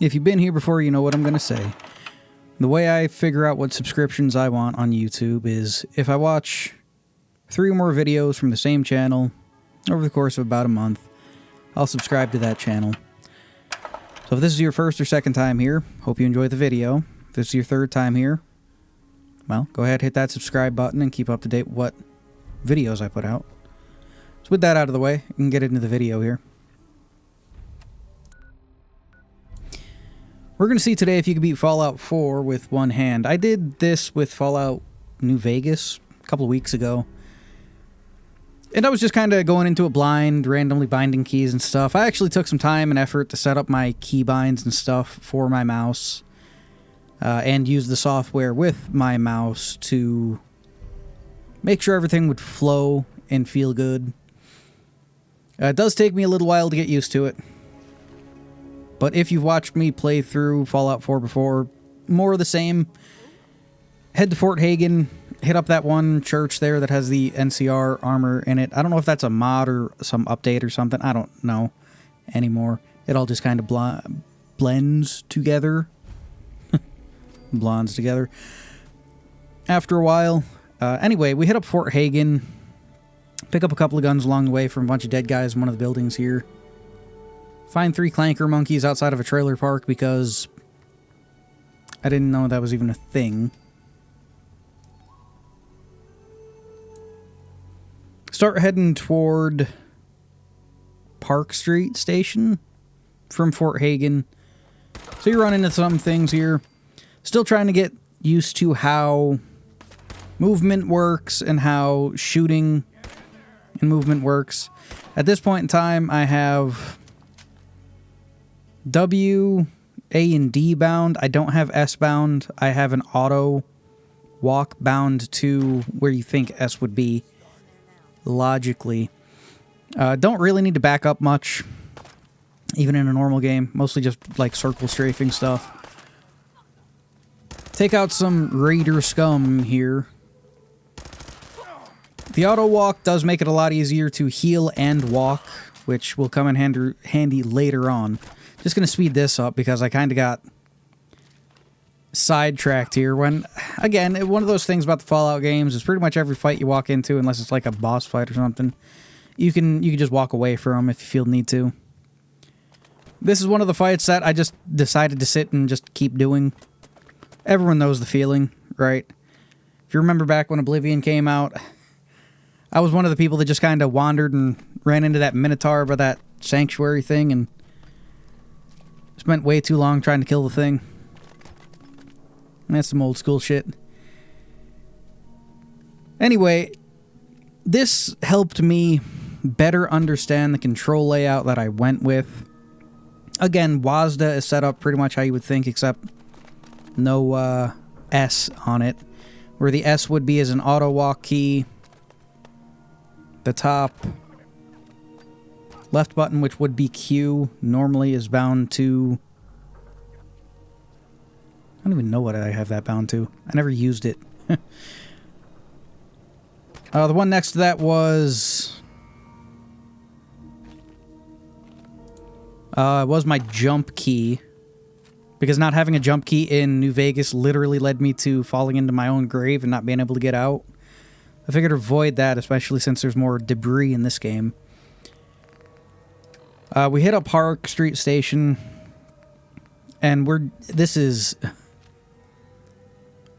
If you've been here before, you know what I'm going to say. The way I figure out what subscriptions I want on YouTube is if I watch 3 or more videos from the same channel over the course of about a month, I'll subscribe to that channel. So if this is your first or second time here, hope you enjoy the video. If this is your third time here, well, go ahead, hit that subscribe button and keep up to date with what videos I put out. So with that out of the way, we can get into the video here. We're going to see today if you can beat Fallout 4 with one hand. I did this with Fallout New Vegas a couple of weeks ago. And I was just kind of going into it blind, randomly binding keys and stuff. I actually took some time and effort to set up my key binds and stuff for my mouse. And use the software with my mouse to make sure everything would flow and feel good. It does take me a little while to get used to it. But if you've watched me play through Fallout 4 before, more of the same. Head to Fort Hagen, hit up that one church there that has the NCR armor in it. I don't know if that's a mod or some update or something. I don't know anymore. It all just kind of blends together. Blondes together. After a while. Anyway, we hit up Fort Hagen. Pick up a couple of guns along the way from a bunch of dead guys in one of the buildings here. Find 3 clanker monkeys outside of a trailer park because I didn't know that was even a thing. Start heading toward Park Street Station from Fort Hagen. So you run into some things here. Still trying to get used to how movement works and how shooting and movement works. At this point in time, I have W, A, and D bound. I don't have S bound. I have an auto walk bound to where you think S would be, logically. Don't really need to back up much, even in a normal game. Mostly just like circle strafing stuff. Take out some raider scum here. The auto walk does make it a lot easier to heal and walk, which will come in handy later on. Just going to speed this up because I kind of got sidetracked here. When, again, one of those things about the Fallout games is pretty much every fight you walk into, unless it's like a boss fight or something, you can just walk away from if you feel the need to. This is one of the fights that I just decided to sit and just keep doing. Everyone knows the feeling, right? If you remember back when Oblivion came out, I was one of the people that just kind of wandered and ran into that Minotaur by that sanctuary thing and spent way too long trying to kill the thing. And that's some old school shit. Anyway, this helped me better understand the control layout that I went with. Again, WASD is set up pretty much how you would think, except no S on it. Where the S would be as an auto walk key. The top left button, which would be Q, normally is bound to... I don't even know what I have that bound to. I never used it. The one next to that was my jump key. Because not having a jump key in New Vegas literally led me to falling into my own grave and not being able to get out. I figured to avoid that, especially since there's more debris in this game. We hit up Park Street Station, and this is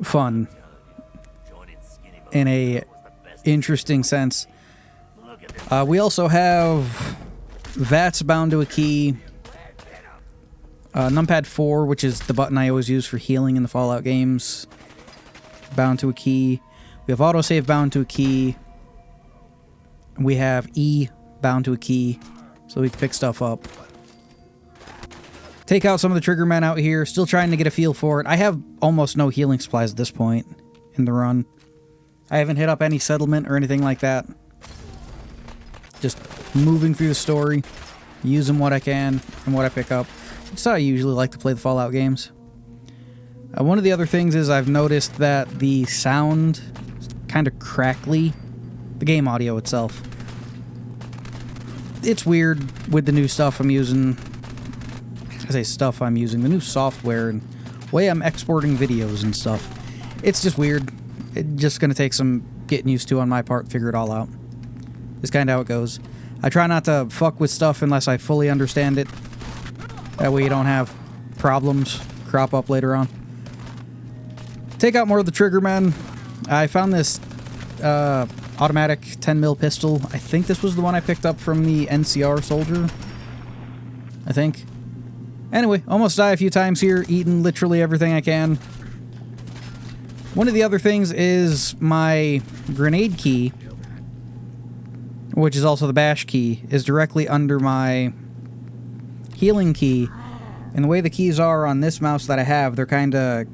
fun in a interesting sense. We also have VATS bound to a key. Numpad 4, which is the button I always use for healing in the Fallout games, bound to a key. We have autosave bound to a key. We have E bound to a key, so we can pick stuff up. Take out some of the trigger men out here. Still trying to get a feel for it. I have almost no healing supplies at this point in the run. I haven't hit up any settlement or anything like that. Just moving through the story, using what I can and what I pick up. That's how I usually like to play the Fallout games. One of the other things is I've noticed that the sound is kind of crackly. The game audio itself. It's weird with the new stuff I'm using. I say stuff I'm using, the new software and way I'm exporting videos and stuff. It's just weird. It's just going to take some getting used to on my part, figure it all out. It's kind of how it goes. I try not to fuck with stuff unless I fully understand it. That way you don't have problems crop up later on. Take out more of the trigger men. I found this automatic 10mm pistol. I think this was the one I picked up from the NCR soldier. I think. Anyway, almost die a few times here, eating literally everything I can. One of the other things is my grenade key, which is also the bash key, is directly under my healing key. And the way the keys are on this mouse that I have, they're kind of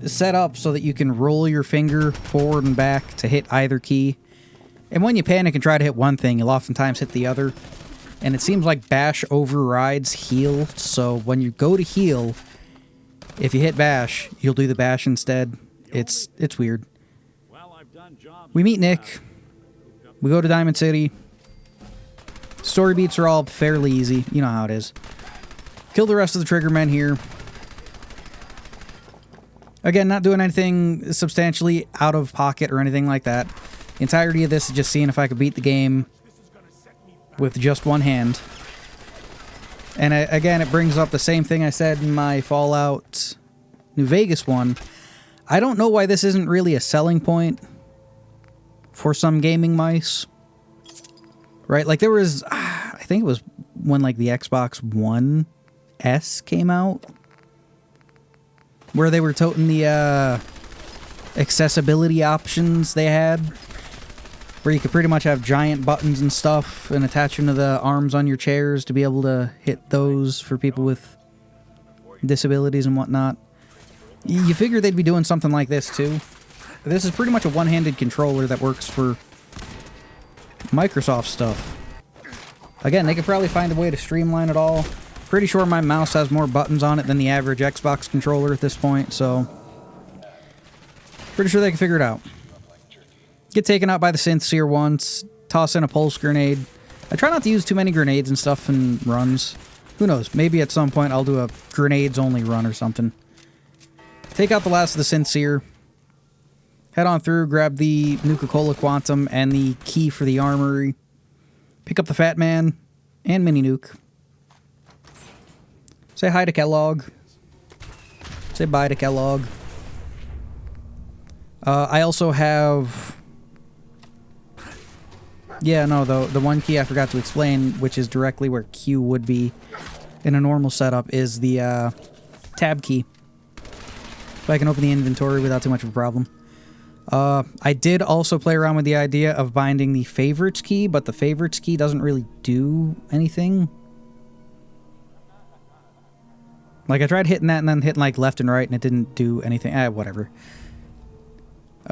set up so that you can roll your finger forward and back to hit either key. And when you panic and try to hit one thing, you'll oftentimes hit the other. And it seems like bash overrides heal, so when you go to heal, if you hit bash, you'll do the bash instead. It's weird. We meet Nick. We go to Diamond City. Story beats are all fairly easy. You know how it is. Kill the rest of the trigger men here. Again, not doing anything substantially out of pocket or anything like that. The entirety of this is just seeing if I could beat the game with just one hand. And again, it brings up the same thing I said in my Fallout New Vegas one. I don't know why this isn't really a selling point for some gaming mice. Right? Like there was, I think it was when like the Xbox One S came out, where they were toting the accessibility options they had, where you could pretty much have giant buttons and stuff and attach them to the arms on your chairs to be able to hit those for people with disabilities and whatnot. You figure they'd be doing something like this too. But this is pretty much a one-handed controller that works for Microsoft stuff. Again, they could probably find a way to streamline it all. Pretty sure my mouse has more buttons on it than the average Xbox controller at this point, so pretty sure they can figure it out. Get taken out by the synths here once. Toss in a pulse grenade. I try not to use too many grenades and stuff in runs. Who knows? Maybe at some point I'll do a grenades-only run or something. Take out the last of the synths here. Head on through, grab the Nuka-Cola Quantum and the key for the armory. Pick up the Fat Man and Mini Nuke. Say hi to Kellogg. Say bye to Kellogg. I also have... Yeah, no, the one key I forgot to explain, which is directly where Q would be in a normal setup, is the tab key. So I can open the inventory without too much of a problem. I did also play around with the idea of binding the favorites key, but the favorites key doesn't really do anything. Like, I tried hitting that and then hitting, like, left and right, and it didn't do anything. Whatever.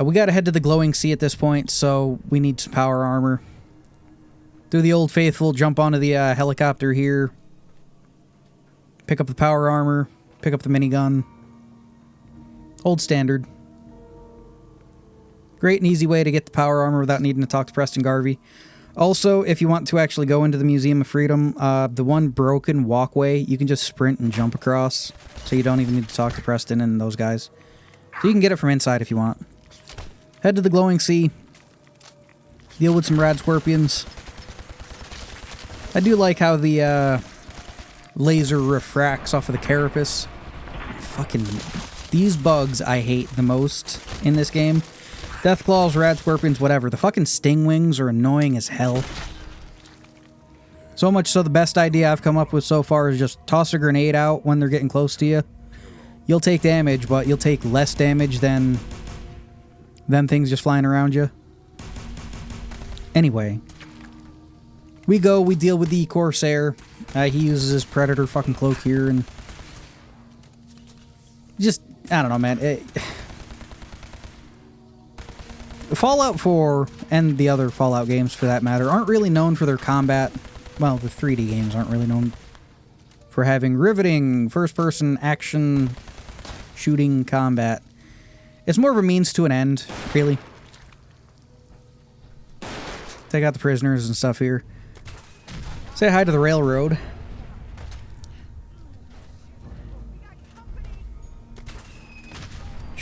We gotta head to the glowing sea at this point, so we need some power armor. Do the old faithful, jump onto the helicopter here. Pick up the power armor. Pick up the minigun. Old standard. Great and easy way to get the power armor without needing to talk to Preston Garvey. Also, if you want to actually go into the Museum of Freedom, the one broken walkway, you can just sprint and jump across. So you don't even need to talk to Preston and those guys. So you can get it from inside if you want. Head to the glowing sea. Deal with some rad scorpions. I do like how the laser refracts off of the carapace. Fucking... These bugs I hate the most in this game. Deathclaws, rad scorpions, whatever. The fucking stingwings are annoying as hell. So much so the best idea I've come up with so far is just toss a grenade out when they're getting close to you. You'll take damage, but you'll take less damage than them things just flying around you. Anyway. We deal with the Corsair. He uses his Predator fucking cloak here and... Just, I don't know, man. Fallout 4, and the other Fallout games for that matter, aren't really known for their combat. Well, the 3D games aren't really known for having riveting, first-person, action, shooting combat. It's more of a means to an end, really. Take out the prisoners and stuff here. Say hi to the railroad.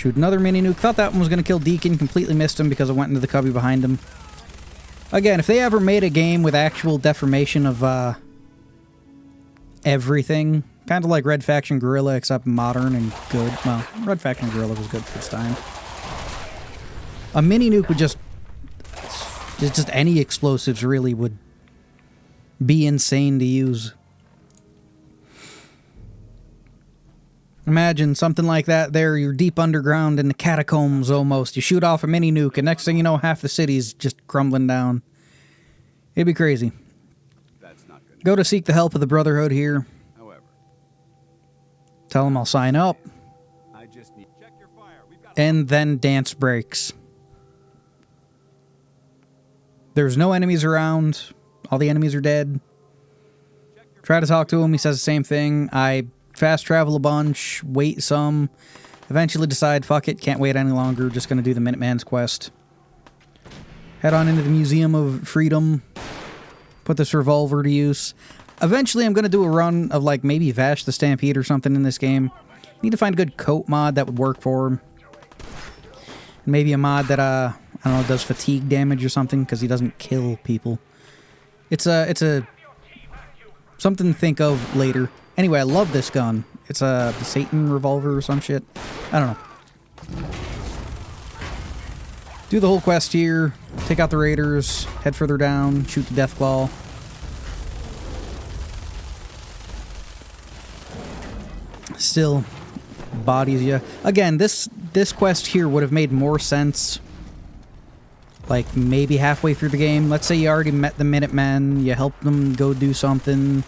Shoot another mini nuke. Thought that one was going to kill Deacon. Completely missed him because I went into the cubby behind him. Again, if they ever made a game with actual deformation of everything, kind of like Red Faction Guerrilla, except modern and good. Well, Red Faction Guerrilla was good for its time. A mini nuke would just any explosives really would be insane to use. Imagine something like that there, you're deep underground in the catacombs almost. You shoot off a mini nuke, and next thing you know, half the city's just crumbling down. It'd be crazy. Go to seek the help of the Brotherhood here. Tell them I'll sign up. And then dance breaks. There's no enemies around. All the enemies are dead. Try to talk to him, he says the same thing. I fast travel a bunch, wait some, eventually decide, fuck it, can't wait any longer, just gonna do the Minuteman's quest. Head on into the Museum of Freedom, put this revolver to use. Eventually I'm gonna do a run of like maybe Vash the Stampede or something in this game. Need to find a good coat mod that would work for him. Maybe a mod that, I don't know, does fatigue damage or something, because he doesn't kill people. It's a something to think of later. Anyway, I love this gun. It's the Satan revolver or some shit. I don't know. Do the whole quest here. Take out the raiders. Head further down. Shoot the Deathclaw. Still bodies you. Again, this quest here would have made more sense like maybe halfway through the game. Let's say you already met the Minutemen. You helped them go do something.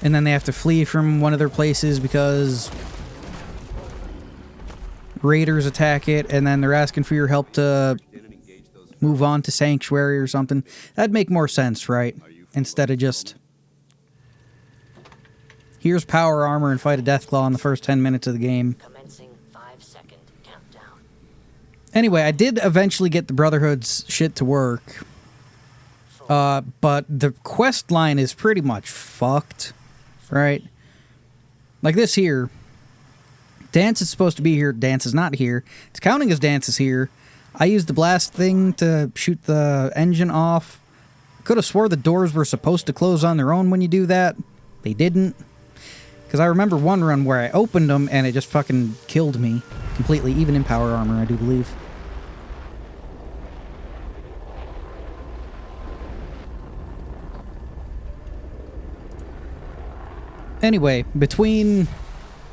And then they have to flee from one of their places because raiders attack it, and then they're asking for your help to move on to Sanctuary or something. That'd make more sense, right? Instead of just, here's power armor and fight a Deathclaw in the first 10 minutes of the game. Anyway, I did eventually get the Brotherhood's shit to work. But the quest line is pretty much fucked. Right? Like this here. Dance is supposed to be here. Dance is not here. It's counting as Dance is here. I used the blast thing to shoot the engine off. Could have swore the doors were supposed to close on their own when you do that. They didn't. Because I remember one run where I opened them and it just fucking killed me completely. Even in power armor, I do believe. Anyway, between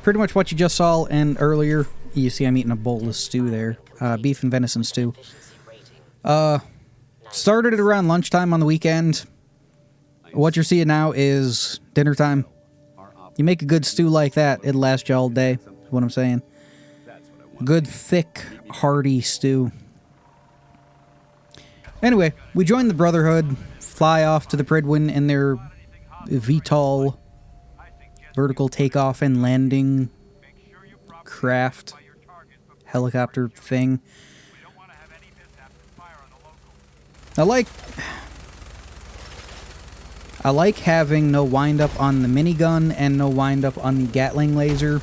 pretty much what you just saw and earlier, you see I'm eating a bowl of stew there. Beef and venison stew. Started it around lunchtime on the weekend. What you're seeing now is dinner time. You make a good stew like that, it'll last you all day, is what I'm saying. Good, thick, hearty stew. Anyway, we joined the Brotherhood, fly off to the Pridwin in their VTOL vertical takeoff and landing craft helicopter thing. I like having no wind-up on the minigun and no wind-up on the Gatling laser,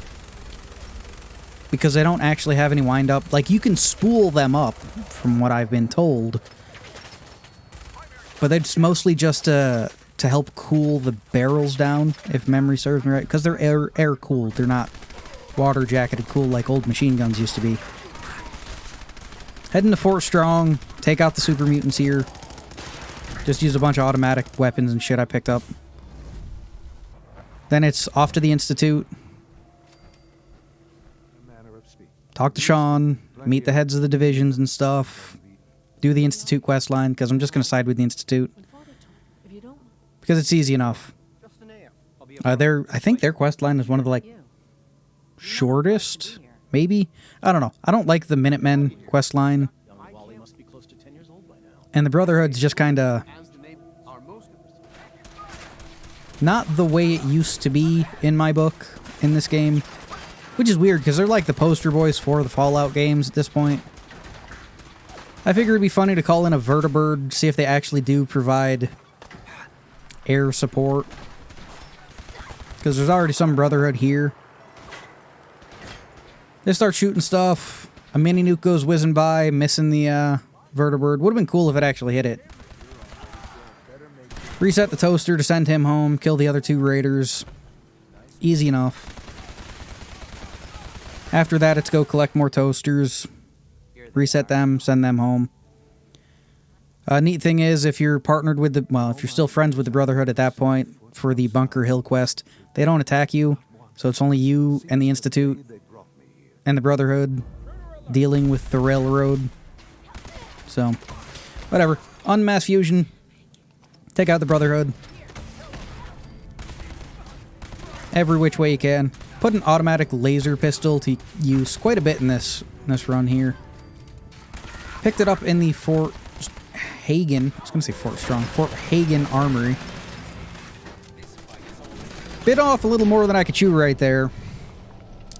because they don't actually have any wind-up. Like, you can spool them up, from what I've been told, but it's mostly just to help cool the barrels down, if memory serves me right, because they're air-cooled. They're not water-jacketed cool like old machine guns used to be. Heading to Fort Strong, take out the super mutants here. Just use a bunch of automatic weapons and shit I picked up. Then it's off to the Institute. Talk to Sean, meet the heads of the divisions and stuff. Do the Institute quest line, because I'm just going to side with the Institute. Because it's easy enough. I think their quest line is one of the, like, shortest, maybe? I don't know. I don't like the Minutemen quest line. And the Brotherhood's just kind of not the way it used to be in my book in this game. Which is weird, because they're like the poster boys for the Fallout games at this point. I figure it'd be funny to call in a vertibird, see if they actually do provide air support. Because there's already some Brotherhood here. They start shooting stuff. A mini nuke goes whizzing by, missing the vertibird. Would have been cool if it actually hit it. Reset the toaster to send him home. Kill the other 2 raiders. Easy enough. After that, it's go collect more toasters. Reset them, send them home. Neat thing is, if you're partnered with the... Well, if you're still friends with the Brotherhood at that point, for the Bunker Hill quest, they don't attack you. So it's only you and the Institute and the Brotherhood dealing with the railroad. So, whatever. Unmass fusion. Take out the Brotherhood. Every which way you can. Put an automatic laser pistol to use quite a bit in this run here. Picked it up in the Fort Hagen. I was going to say Fort Strong. Fort Hagen Armory. Bit off a little more than I could chew right there.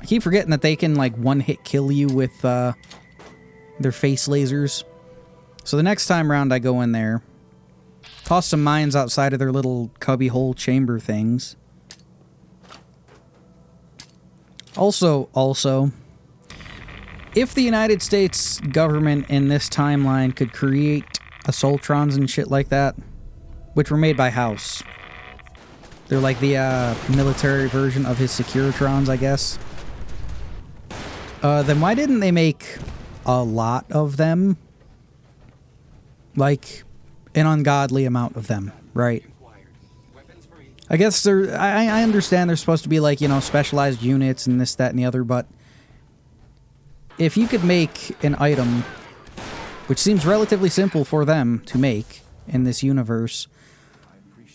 I keep forgetting that they can, like, one-hit kill you with their face lasers. So the next time round I go in there, toss some mines outside of their little cubbyhole chamber things. Also, if the United States government in this timeline could create assaultrons and shit like that, which were made by House. They're like the military version of his Securitrons, I guess. Then why didn't they make a lot of them? Like, an ungodly amount of them, right? I guess they're... I understand they're supposed to be like, you know, specialized units and this, that, and the other, but... if you could make an item, which seems relatively simple for them to make in this universe,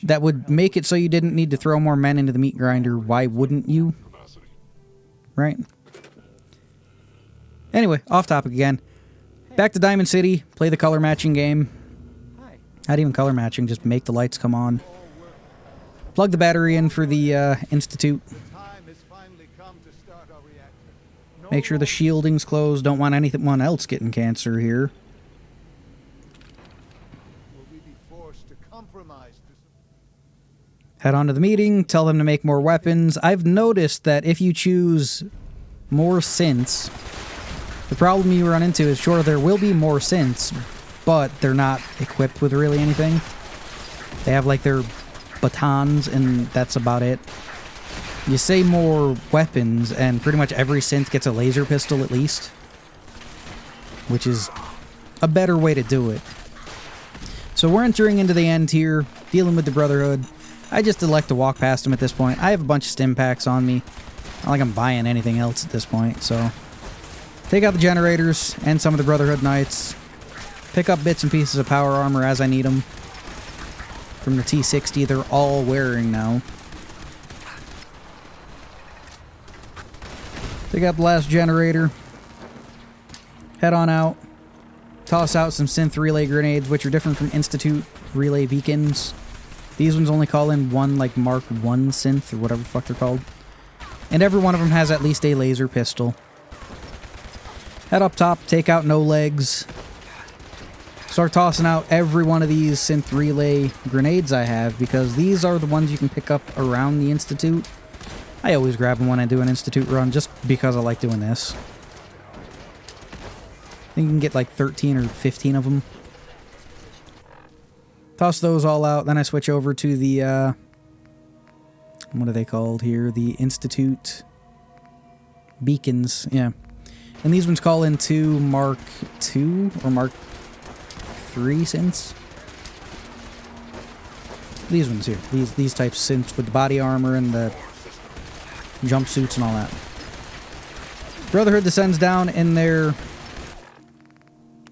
that would make it so you didn't need to throw more men into the meat grinder, why wouldn't you? Right? Anyway, off topic again. Back to Diamond City, play the color matching game. Not even color matching, just make the lights come on. Plug the battery in for the Institute. Make sure the shielding's closed. Don't want anyone else getting cancer here. Head on to the meeting. Tell them to make more weapons. I've noticed that if you choose more synths, the problem you run into is, sure, there will be more synths, but they're not equipped with really anything. They have, like, their batons, and that's about it. You say more weapons, and pretty much every synth gets a laser pistol at least. Which is a better way to do it. So we're entering into the end here, dealing with the Brotherhood. I just elect to walk past them at this point. I have a bunch of stim packs on me. Not like I'm buying anything else at this point, so... take out the generators and some of the Brotherhood Knights. Pick up bits and pieces of power armor as I need them. From the T-60 they're all wearing now. Take out the last generator. Head on out. Toss out some synth relay grenades, which are different from Institute relay beacons. These ones only call in one, like, Mark 1 synth, or whatever the fuck they're called. And every one of them has at least a laser pistol. Head up top, take out no legs. Start tossing out every one of these synth relay grenades I have, because these are the ones you can pick up around the Institute. I always grab them when I do an Institute run, just because I like doing this. I think you can get like 13 or 15 of them. Toss those all out, then I switch over to the, what are they called here? The Institute beacons, yeah. And these ones call in 2 Mark 2 or Mark 3 synths. These ones here. These types of synths with the body armor and the jumpsuits and all that. Brotherhood descends down in their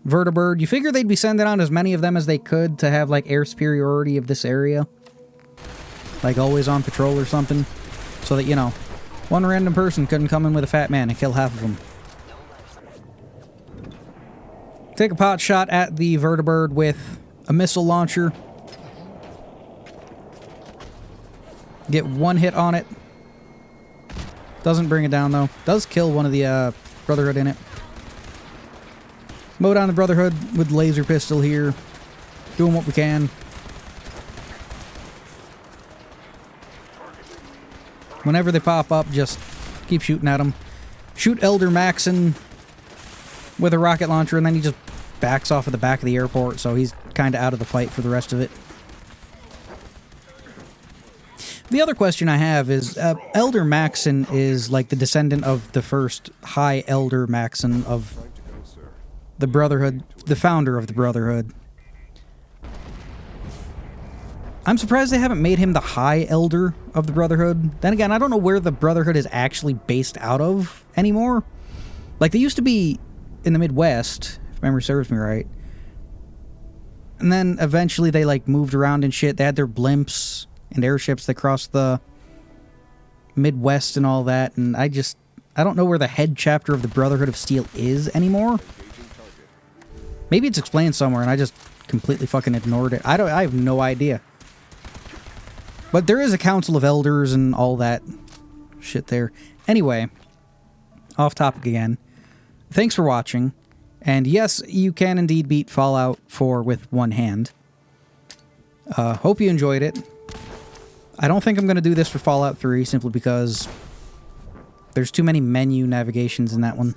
vertibird. You figure they'd be sending out as many of them as they could to have, like, air superiority of this area. Like, always on patrol or something. So that, you know, one random person couldn't come in with a fat man and kill half of them. Take a pot shot at the vertibird with a missile launcher. Get one hit on it. Doesn't bring it down, though. Does kill one of the Brotherhood in it. Mow down the Brotherhood with laser pistol here. Doing what we can. Whenever they pop up, just keep shooting at them. shoot Elder Maxon with a rocket launcher, and then he just backs off at the back of the airport, so he's kind of out of the fight for the rest of it. The other question I have is, Elder Maxon is like the descendant of the first High Elder Maxon of the Brotherhood, the founder of the Brotherhood. I'm surprised they haven't made him the High Elder of the Brotherhood. Then again, I don't know where the Brotherhood is actually based out of anymore. Like, they used to be in the Midwest, if memory serves me right. And then eventually they, like, moved around and shit. They had their blimps and airships that crossed the Midwest and all that. And I don't know where the head chapter of the Brotherhood of Steel is anymore. Maybe it's explained somewhere and I just completely fucking ignored it. I have no idea. But there is a council of elders and all that shit there. Anyway, off topic again. Thanks for watching. And yes, you can indeed beat Fallout 4 with one hand. Hope you enjoyed it. I don't think I'm going to do this for Fallout 3 simply because there's too many menu navigations in that one.